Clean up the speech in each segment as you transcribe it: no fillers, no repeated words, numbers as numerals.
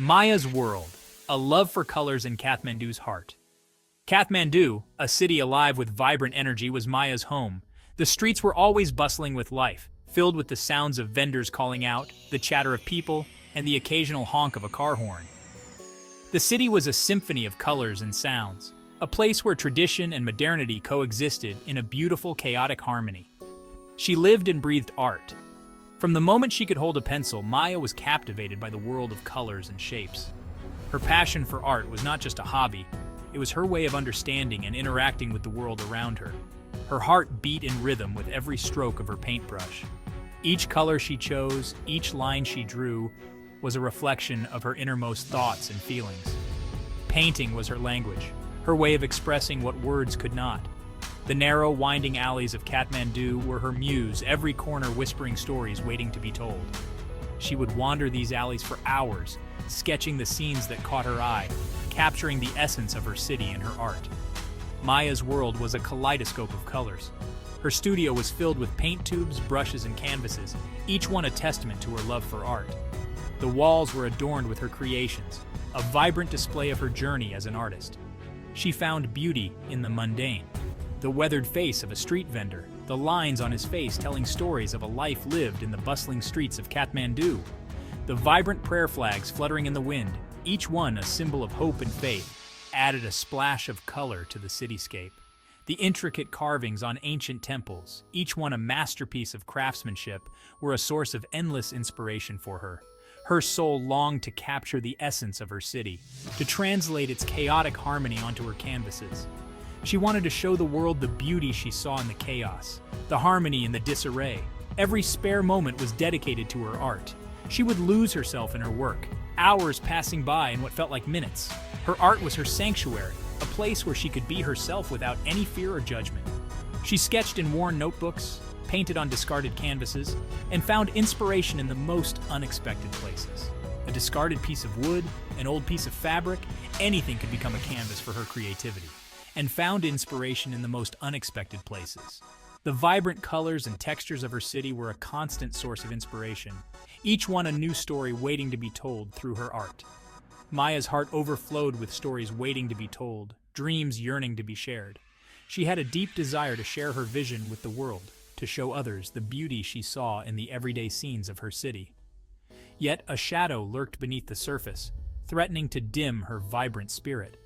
Maya's World, a love for colors in Kathmandu's heart. Kathmandu, a city alive with vibrant energy, was Maya's home. The streets were always bustling with life, filled with the sounds of vendors calling out, the chatter of people, and the occasional honk of a car horn. The city was a symphony of colors and sounds, a place where tradition and modernity coexisted in a beautiful, chaotic harmony. She lived and breathed art. From the moment she could hold a pencil, Maya was captivated by the world of colors and shapes. Her passion for art was not just a hobby, it was her way of understanding and interacting with the world around her. Her heart beat in rhythm with every stroke of her paintbrush. Each color she chose, each line she drew, was a reflection of her innermost thoughts and feelings. Painting was her language, her way of expressing what words could not. The narrow, winding alleys of Kathmandu were her muse, every corner whispering stories waiting to be told. She would wander these alleys for hours, sketching the scenes that caught her eye, capturing the essence of her city in her art. Maya's world was a kaleidoscope of colors. Her studio was filled with paint tubes, brushes, and canvases, each one a testament to her love for art. The walls were adorned with her creations, a vibrant display of her journey as an artist. She found beauty in the mundane. The weathered face of a street vendor, the lines on his face telling stories of a life lived in the bustling streets of Kathmandu. The vibrant prayer flags fluttering in the wind, each one a symbol of hope and faith, added a splash of color to the cityscape. The intricate carvings on ancient temples, each one a masterpiece of craftsmanship, were a source of endless inspiration for her. Her soul longed to capture the essence of her city, to translate its chaotic harmony onto her canvases. She wanted to show the world the beauty she saw in the chaos, the harmony in the disarray. Every spare moment was dedicated to her art. She would lose herself in her work, hours passing by in what felt like minutes. Her art was her sanctuary, a place where she could be herself without any fear or judgment. She sketched in worn notebooks, painted on discarded canvases, and found inspiration in the most unexpected places. A discarded piece of wood, an old piece of fabric, anything could become a canvas for her creativity. And found inspiration in the most unexpected places. The vibrant colors and textures of her city were a constant source of inspiration, each one a new story waiting to be told through her art. Maya's heart overflowed with stories waiting to be told, dreams yearning to be shared. She had a deep desire to share her vision with the world, to show others the beauty she saw in the everyday scenes of her city. Yet a shadow lurked beneath the surface, threatening to dim her vibrant spirit.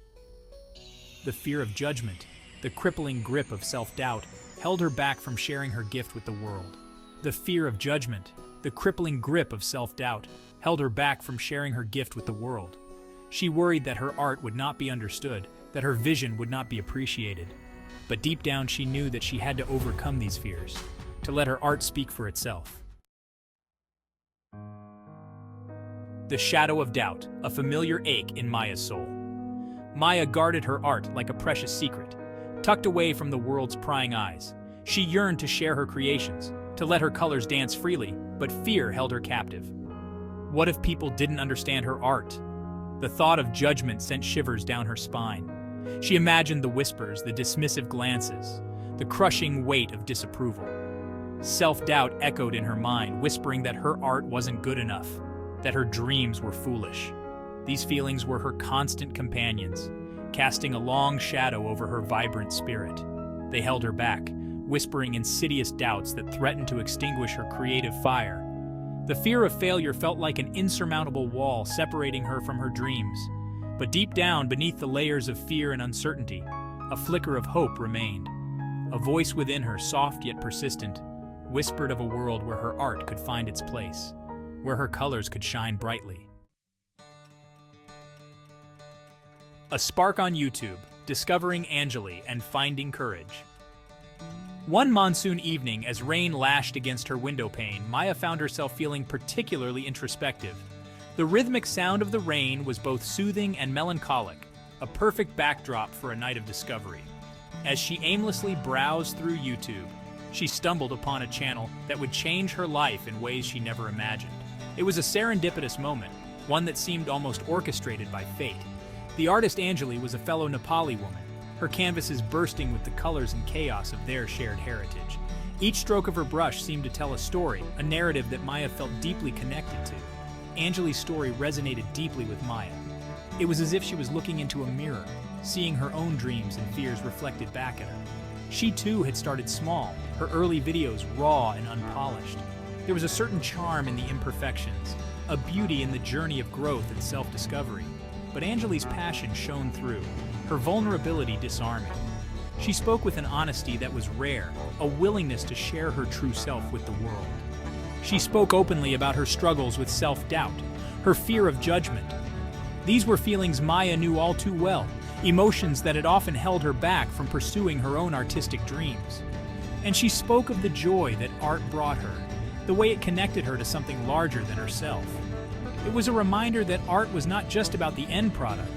The fear of judgment, the crippling grip of self-doubt, held her back from sharing her gift with the world. The fear of judgment, the crippling grip of self-doubt, held her back from sharing her gift with the world. She worried that her art would not be understood, that her vision would not be appreciated. But deep down she knew that she had to overcome these fears, to let her art speak for itself. The shadow of doubt, a familiar ache in Maya's soul. Maya guarded her art like a precious secret, tucked away from the world's prying eyes. She yearned to share her creations, to let her colors dance freely, but fear held her captive. What if people didn't understand her art? The thought of judgment sent shivers down her spine. She imagined the whispers, the dismissive glances, the crushing weight of disapproval. Self-doubt echoed in her mind, whispering that her art wasn't good enough, that her dreams were foolish. These feelings were her constant companions, casting a long shadow over her vibrant spirit. They held her back, whispering insidious doubts that threatened to extinguish her creative fire. The fear of failure felt like an insurmountable wall separating her from her dreams. But deep down, beneath the layers of fear and uncertainty, a flicker of hope remained. A voice within her, soft yet persistent, whispered of a world where her art could find its place, where her colors could shine brightly. A spark on YouTube, discovering Anjali and finding courage. One monsoon evening, as rain lashed against her window pane, Maya found herself feeling particularly introspective. The rhythmic sound of the rain was both soothing and melancholic, a perfect backdrop for a night of discovery. As she aimlessly browsed through YouTube, she stumbled upon a channel that would change her life in ways she never imagined. It was a serendipitous moment, one that seemed almost orchestrated by fate. The artist Anjali was a fellow Nepali woman, her canvases bursting with the colors and chaos of their shared heritage. Each stroke of her brush seemed to tell a story, a narrative that Maya felt deeply connected to. Anjali's story resonated deeply with Maya. It was as if she was looking into a mirror, seeing her own dreams and fears reflected back at her. She too had started small, her early videos raw and unpolished. There was a certain charm in the imperfections, a beauty in the journey of growth and self-discovery. But Anjali's passion shone through, her vulnerability disarming. She spoke with an honesty that was rare, a willingness to share her true self with the world. She spoke openly about her struggles with self-doubt, her fear of judgment. These were feelings Maya knew all too well, emotions that had often held her back from pursuing her own artistic dreams. And she spoke of the joy that art brought her, the way it connected her to something larger than herself. It was a reminder that art was not just about the end product,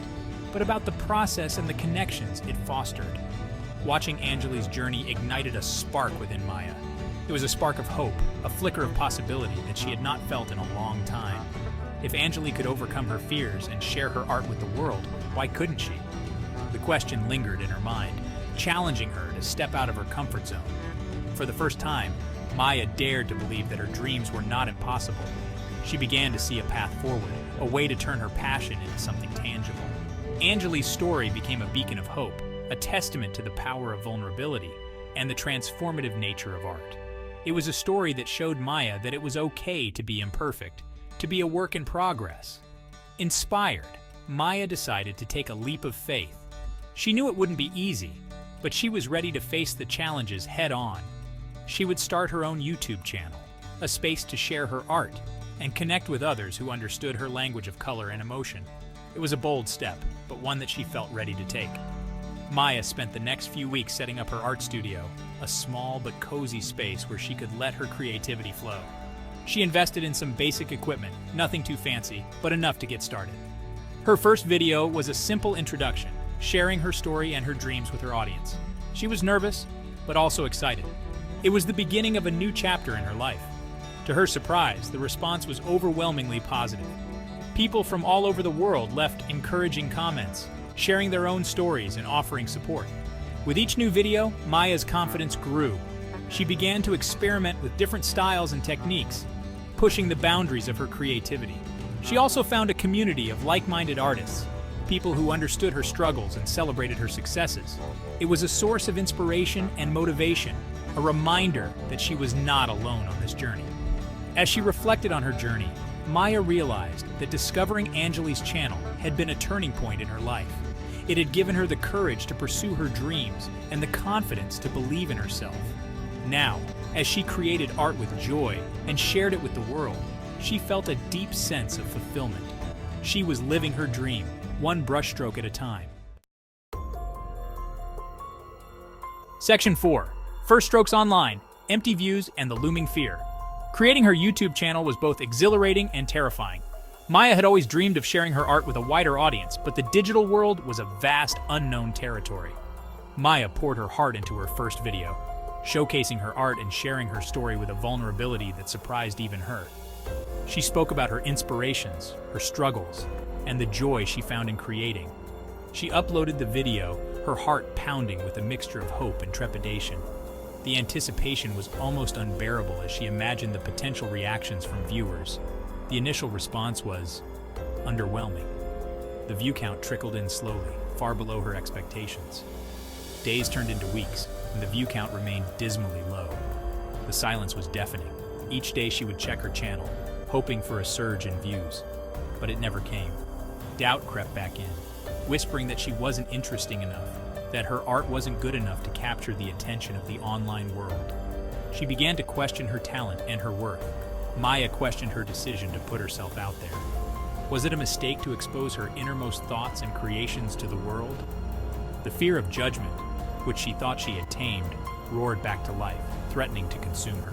but about the process and the connections it fostered. Watching Anjali's journey ignited a spark within Maya. It was a spark of hope, a flicker of possibility that she had not felt in a long time. If Anjali could overcome her fears and share her art with the world, why couldn't she? The question lingered in her mind, challenging her to step out of her comfort zone. For the first time, Maya dared to believe that her dreams were not impossible. She began to see a path forward, a way to turn her passion into something tangible. Anjali's story became a beacon of hope, a testament to the power of vulnerability and the transformative nature of art. It was a story that showed Maya that it was okay to be imperfect, to be a work in progress. Inspired, Maya decided to take a leap of faith. She knew it wouldn't be easy, but she was ready to face the challenges head-on. She would start her own YouTube channel, a space to share her art and connect with others who understood her language of color and emotion. It was a bold step, but one that she felt ready to take. Maya spent the next few weeks setting up her art studio, a small but cozy space where she could let her creativity flow. She invested in some basic equipment, nothing too fancy, but enough to get started. Her first video was a simple introduction, sharing her story and her dreams with her audience. She was nervous, but also excited. It was the beginning of a new chapter in her life. To her surprise, the response was overwhelmingly positive. People from all over the world left encouraging comments, sharing their own stories and offering support. With each new video, Maya's confidence grew. She began to experiment with different styles and techniques, pushing the boundaries of her creativity. She also found a community of like-minded artists, people who understood her struggles and celebrated her successes. It was a source of inspiration and motivation, a reminder that she was not alone on this journey. As she reflected on her journey, Maya realized that discovering Anjali's channel had been a turning point in her life. It had given her the courage to pursue her dreams and the confidence to believe in herself. Now, as she created art with joy and shared it with the world, she felt a deep sense of fulfillment. She was living her dream, one brushstroke at a time. Section 4. First Strokes Online, Empty Views and the Looming Fear. Creating her YouTube channel was both exhilarating and terrifying. Maya had always dreamed of sharing her art with a wider audience, but the digital world was a vast, unknown territory. Maya poured her heart into her first video, showcasing her art and sharing her story with a vulnerability that surprised even her. She spoke about her inspirations, her struggles, and the joy she found in creating. She uploaded the video, her heart pounding with a mixture of hope and trepidation. The anticipation was almost unbearable as she imagined the potential reactions from viewers. The initial response was underwhelming. The view count trickled in slowly, far below her expectations. Days turned into weeks, and the view count remained dismally low. The silence was deafening. Each day she would check her channel, hoping for a surge in views. But it never came. Doubt crept back in, whispering that she wasn't interesting enough, that her art wasn't good enough to capture the attention of the online world. She began to question her talent and her worth. Maya questioned her decision to put herself out there. Was it a mistake to expose her innermost thoughts and creations to the world? The fear of judgment, which she thought she had tamed, roared back to life, threatening to consume her.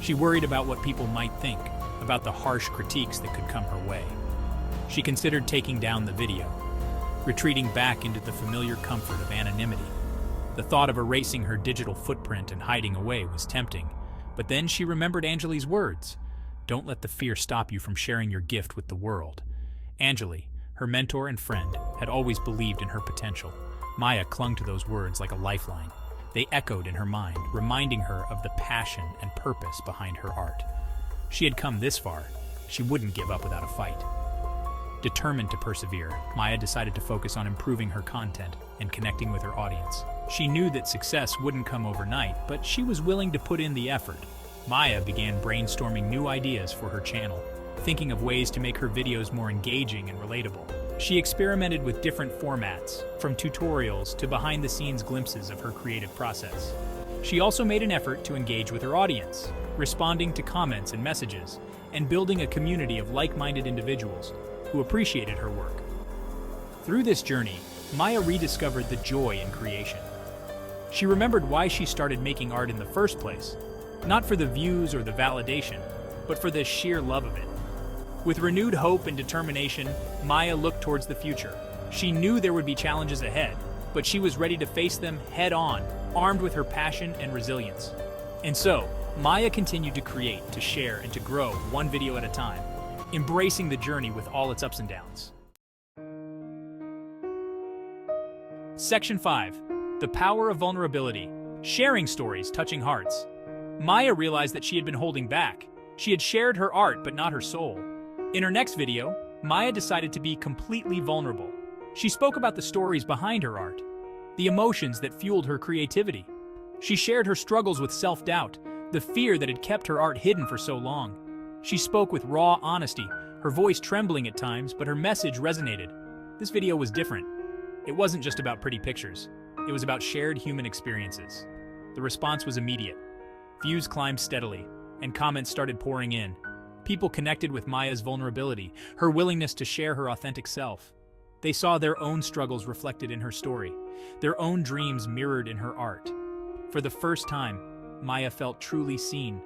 She worried about what people might think, about the harsh critiques that could come her way. She considered taking down the video, retreating back into the familiar comfort of anonymity. The thought of erasing her digital footprint and hiding away was tempting, but then she remembered Anjali's words. Don't let the fear stop you from sharing your gift with the world. Anjali, her mentor and friend, had always believed in her potential. Maya clung to those words like a lifeline. They echoed in her mind, reminding her of the passion and purpose behind her art. She had come this far. she wouldn't give up without a fight. Determined to persevere, Maya decided to focus on improving her content and connecting with her audience. She knew that success wouldn't come overnight, but she was willing to put in the effort. Maya began brainstorming new ideas for her channel, thinking of ways to make her videos more engaging and relatable. She experimented with different formats, from tutorials to behind-the-scenes glimpses of her creative process. She also made an effort to engage with her audience, responding to comments and messages, and building a community of like-minded individuals who appreciated her work. Through this journey, Maya rediscovered the joy in creation. She remembered why she started making art in the first place, not for the views or the validation, but for the sheer love of it. With renewed hope and determination, Maya looked towards the future. She knew there would be challenges ahead, but she was ready to face them head-on, armed with her passion and resilience. And so, Maya continued to create, to share, and to grow one video at a time, embracing the journey with all its ups and downs. Section 5. The Power of Vulnerability. Sharing stories touching hearts. Maya realized that she had been holding back. She had shared her art, but not her soul. In her next video, Maya decided to be completely vulnerable. She spoke about the stories behind her art, the emotions that fueled her creativity. She shared her struggles with self-doubt, the fear that had kept her art hidden for so long. She spoke with raw honesty, her voice trembling at times, but her message resonated. This video was different. It wasn't just about pretty pictures. It was about shared human experiences. The response was immediate. Views climbed steadily, and comments started pouring in. People connected with Maya's vulnerability, her willingness to share her authentic self. They saw their own struggles reflected in her story, their own dreams mirrored in her art. For the first time, Maya felt truly seen.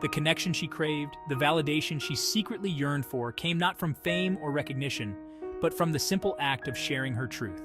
The connection she craved, the validation she secretly yearned for, came not from fame or recognition, but from the simple act of sharing her truth.